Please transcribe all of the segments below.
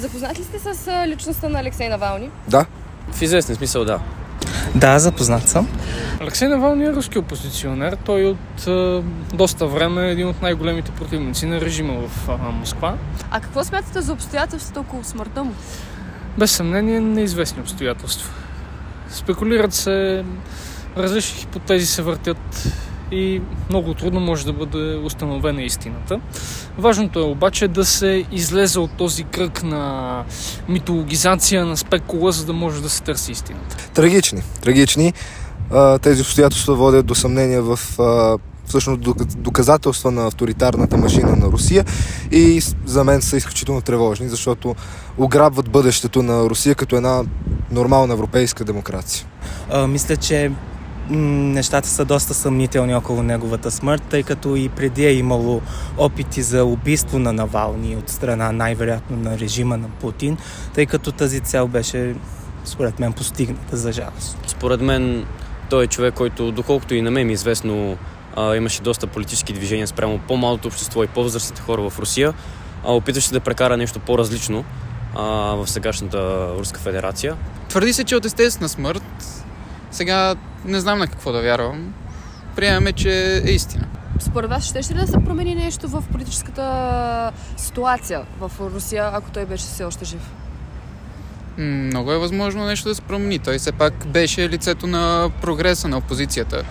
Запознат ли сте с личността на Алексей Навални? Да. В известен смисъл, да. Да, запознат съм. Алексей Навални е руски опозиционер. Той от доста време е един от най-големите противници на режима в Москва. А какво смятате за обстоятелствата около смъртта му? Без съмнение неизвестни обстоятелства. Спекулират се, различни хипотези се въртят и много трудно може да бъде установена истината. Важното е обаче да се излезе от този кръг на митологизация, на спекула, за да може да се търси истината. Трагични. Тези обстоятелства водят до съмнение в всъщност доказателства на авторитарната машина на Русия и за мен са изключително тревожни, защото ограбват бъдещето на Русия като една нормална европейска демокрация. Мисля, че нещата са доста съмнителни около неговата смърт, тъй като и преди е имало опити за убийство на Навални от страна най-вероятно на режима на Путин, тъй като тази цел беше според мен постигната, за жалост. Според мен той е човек, който, доколкото и на мен е известно, имаше доста политически движения спрямо по-малото общество и по-възрастните хора в Русия. Опитваше да прекара нещо по-различно в сегашната Руска федерация. Твърди се, че от естествена смърт. Сега не знам на какво да вярвам. Приемаме, че е истина. Според вас ще ли да се промени нещо в политическата ситуация в Русия, ако той беше все още жив? Много е възможно нещо да се промени. Той все пак беше лицето на прогреса на опозицията.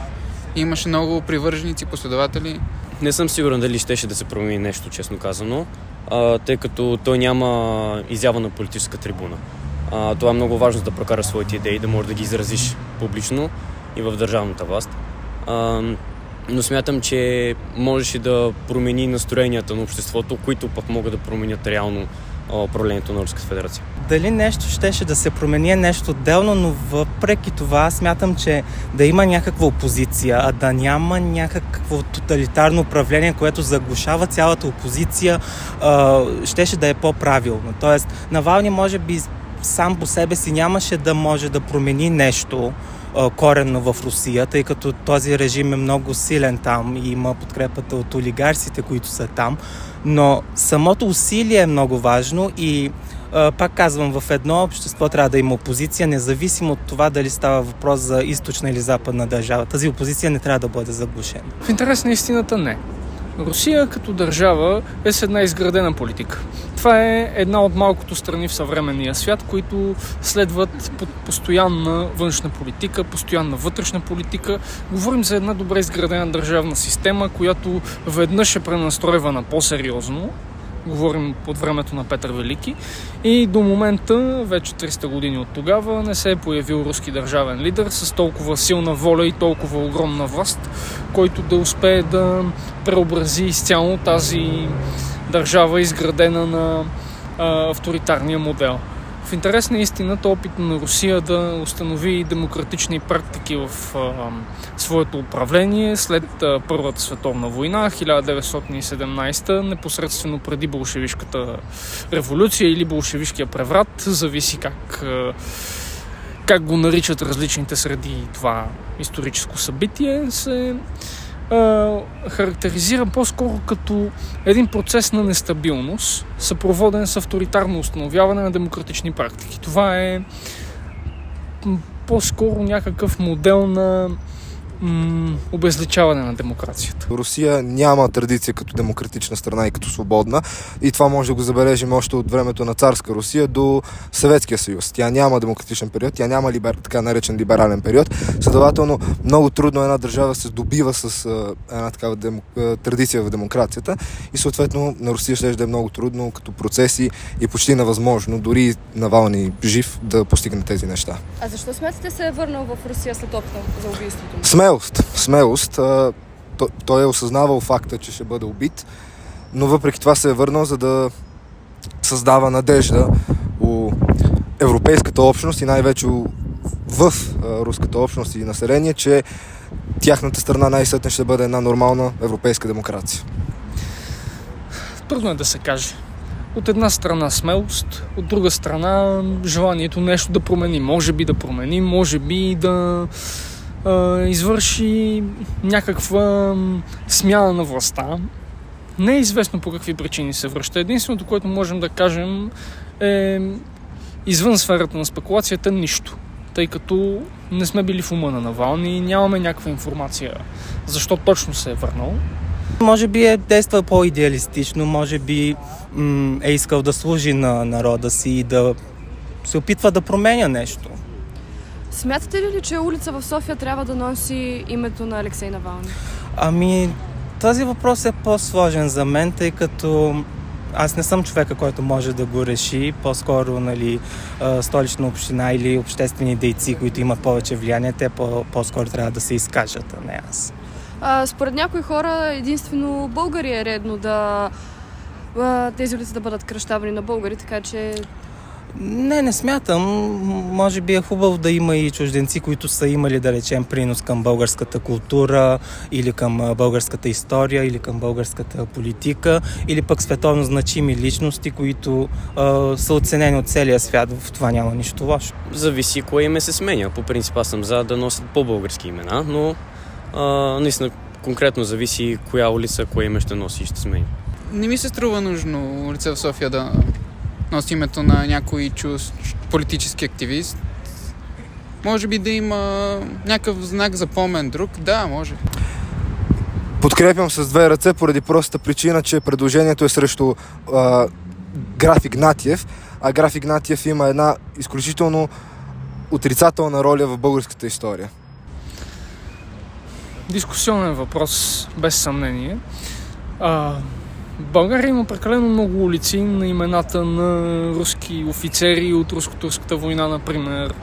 Имаше много привърженици, последователи. Не съм сигурен дали щеше да се промени нещо, честно казано, тъй като той няма изява на политическа трибуна. Това е много важно да прокараш своите идеи, да можеш да ги изразиш публично и в държавната власт. Но смятам, че можеше да промени настроенията на обществото, които пък могат да променят реално управлението на Руската федерация. Дали нещо щеше да се промени е нещо отделно, но въпреки това смятам, че да има някаква опозиция, а да няма някакво тоталитарно управление, което заглушава цялата опозиция, щеше да е по-правилно. Тоест, Навални може би сам по себе си нямаше да може да промени нещо коренно в Русия, тъй като този режим е много силен там и има подкрепата от олигарсите, които са там, но самото усилие е много важно и пак казвам, в едно общество трябва да има опозиция, независимо от това дали става въпрос за източна или западна държава. Тази опозиция не трябва да бъде заглушена. В интерес на истината не. Русия като държава е с една изградена политика. Това е една от малкото страни в съвременния свят, които следват под постоянна външна политика, постоянна вътрешна политика. Говорим за една добре изградена държавна система, която веднъж е пренастройвана по-сериозно. Говорим от времето на Петър Велики. И до момента, вече 300 години от тогава, не се е появил руски държавен лидер с толкова силна воля и толкова огромна власт, който да успее да преобрази изцяло тази държава, изградена на авторитарния модел. В интерес на истината, опит на Русия да установи демократични практики в своето управление след Първата световна война, 1917, непосредствено преди болшевишката революция или болшевишкия преврат, зависи как го наричат различните среди това историческо събитие, се характеризира по-скоро като един процес на нестабилност, съпроводен с авторитарно установяване на демократични практики. Това е по-скоро някакъв модел на обезличаване на демокрацията. Русия няма традиция като демократична страна и като свободна и това може да го забележим още от времето на царска Русия до Съветския съюз. Тя няма демократичен период, тя няма така наречен либерален период. Следователно, много трудно една държава се здобива с една такава традиция в демокрацията и съответно на Русия ще да е много трудно като процеси и почти невъзможно, дори Навални жив, да постигне тези неща. А защо смятате се е върнал в Русия след опита за убийството му? Смелост. Той е осъзнавал факта, че ще бъде убит, но въпреки това се е върнал, за да създава надежда у европейската общност и най-вече в руската общност и население, че тяхната страна най-сетне ще бъде една нормална европейска демокрация. Трудно е да се каже. От една страна смелост, от друга страна желанието нещо да промени. Може би да промени, може би да извърши някаква смяна на властта. Не е известно по какви причини се връща. Единственото, което можем да кажем е извън сферата на спекулацията нищо. Тъй като не сме били в ума на Навални и нямаме някаква информация защо точно се е върнал. Може би е действал по-идеалистично, може би е искал да служи на народа си и да се опитва да променя нещо. Смятате ли, че улица в София трябва да носи името на Алексей Навални? Ами, този въпрос е по-сложен за мен, тъй като аз не съм човека, който може да го реши. По-скоро, Столична община или обществени дейци, които имат повече влияние, те по-скоро трябва да се изкажат, а не аз. Според някои хора единствено българи е редно тези улици да бъдат кръщавани на българи, така че... Не смятам. Може би е хубаво да има и чужденци, които са имали, да речем, принос към българската култура или към българската история или към българската политика или пък световно значими личности, които са оценени от целия свят. В това няма нищо лошо. Зависи кое име се сменя. По принцип аз съм за да носят по-български имена, но наистина конкретно зависи коя улица, кое име ще носи и ще сменя. Не ми се струва нужно улица в София да носи името на някой политически активист. Може би да има някакъв знак за помен друг. Да, може. Подкрепям с две ръце поради простата причина, че предложението е срещу граф Игнатиев, а граф Игнатиев има една изключително отрицателна роля в българската история. Дискусионен въпрос, без съмнение. В България има прекалено много улици на имената на руски офицери от руско-турската война, например,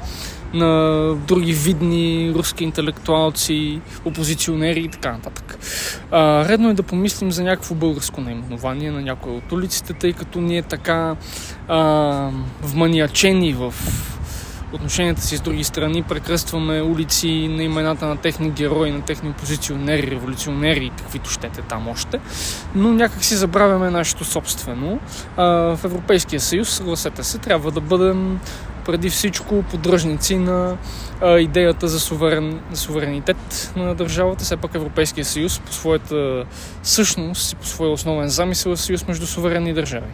на други видни руски интелектуалци, опозиционери и така нататък. Редно е да помислим за някакво българско наименование на някоя от улиците, тъй като ние така вманиачени в отношенията си с други страни, прекръстваме улици на имената на техни герои, на техни опозиционери, революционери, каквито щете там още, но някак си забравяме нашето собствено. В Европейския съюз, съгласете се, трябва да бъдем преди всичко поддръжници на идеята за суверенитет на държавата. Все пак Европейския съюз по своята същност и по своя основен замисъл е съюз между суверенни държави.